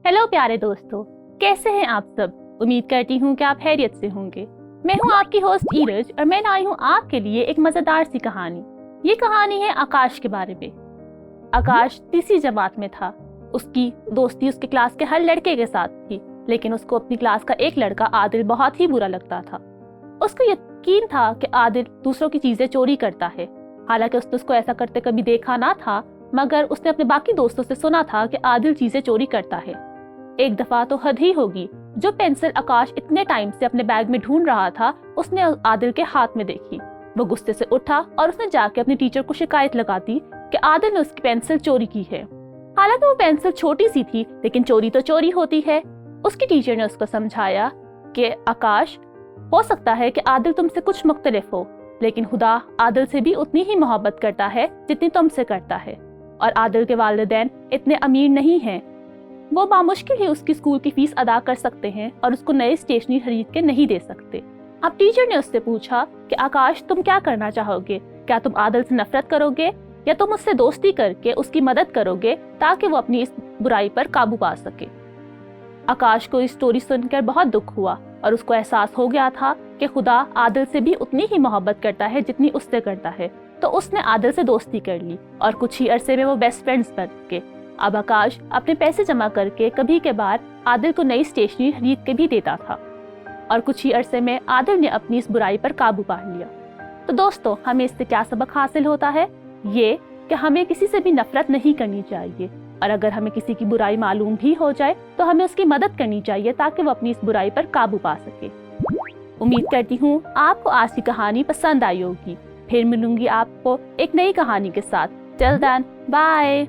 Hello प्यारे दोस्तों, कैसे हैं आप सब। उम्मीद करती हूँ कि आप खैरियत से होंगे। मैं हूँ आपकी होस्ट ईरज और मैं लाई हूँ आपके लिए एक मजेदार सी कहानी। ये कहानी है आकाश के बारे में। आकाश तीसरी जमात में था। उसकी दोस्ती उसके क्लास के हर लड़के के साथ थी, लेकिन उसको अपनी क्लास का एक लड़का आदिल बहुत ही बुरा लगता था। उसको यकीन था कि आदिल दूसरों की चीजें चोरी करता है। हालांकि उसने उसको ऐसा करते कभी देखा ना था, मगर उसने अपने बाकी दोस्तों से सुना था कि आदिल चीजें चोरी करता है। एक दफा तो हद ही होगी, जो पेंसिल आकाश इतने टाइम से अपने बैग में ढूंढ रहा था उसने आदिल के हाथ में देखी। वो गुस्से से उठा और उसने जाके अपनी टीचर को शिकायत लगा दी कि आदिल ने उसकी पेंसिल चोरी की है। हालांकि वो पेंसिल छोटी सी थी, लेकिन चोरी तो चोरी होती है। उसकी टीचर ने उसको समझाया कि आकाश, हो सकता है कि आदिल तुमसे कुछ मुख्तलिफ हो, लेकिन खुदा आदिल से भी उतनी ही मोहब्बत करता है जितनी तुमसे करता है। और आदिल के वालिदैन इतने अमीर नहीं हैं। वो बामुश्किल ही उसकी स्कूल की फीस अदा कर सकते हैं और उसको नई स्टेशनरी खरीद के नहीं दे सकते। अब टीचर ने उससे पूछा कि आकाश, तुम क्या करना चाहोगे? क्या तुम आदिल से नफरत करोगे या तुम उससे दोस्ती करके उसकी मदद करोगे ताकि वो अपनी इस बुराई पर काबू पा सके? आकाश को इस स्टोरी सुनकर बहुत दुख हुआ और उसको एहसास हो गया था कि खुदा आदिल से भी उतनी ही मोहब्बत करता है जितनी उससे करता है। तो उसने आदिल से दोस्ती कर ली और कुछ ही अरसे में वो बेस्ट फ्रेंड्स बन गए। अब आकाश अपने पैसे जमा करके कभी के बार आदिल को नई स्टेशनरी खरीद के भी देता था और कुछ ही अरसे में आदिल ने अपनी इस बुराई पर काबू पा लिया। तो दोस्तों, हमें इससे क्या सबक हासिल होता है? ये कि हमें किसी से भी नफरत नहीं करनी चाहिए, और अगर हमें किसी की बुराई मालूम भी हो जाए तो हमें उसकी मदद करनी चाहिए ताकि वो अपनी इस बुराई पर काबू पा सके। उम्मीद करती हूँ आपको आज की कहानी पसंद आई होगी। फिर मिलूंगी आपको एक नई कहानी के साथ। Till then, bye.